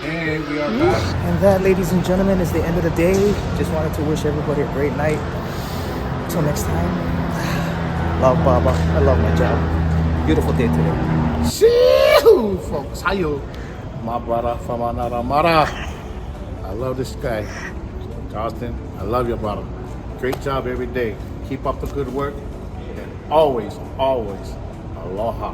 And we are back. And that, ladies and gentlemen, is the end of the day. Just wanted to wish everybody a great night. Until next time. Love Baba. I love my job. Beautiful day today. See you, folks. How you? My brother from another mother. I love this guy. Charleston, I love your brother. Great job every day. Keep up the good work. And always, always, aloha.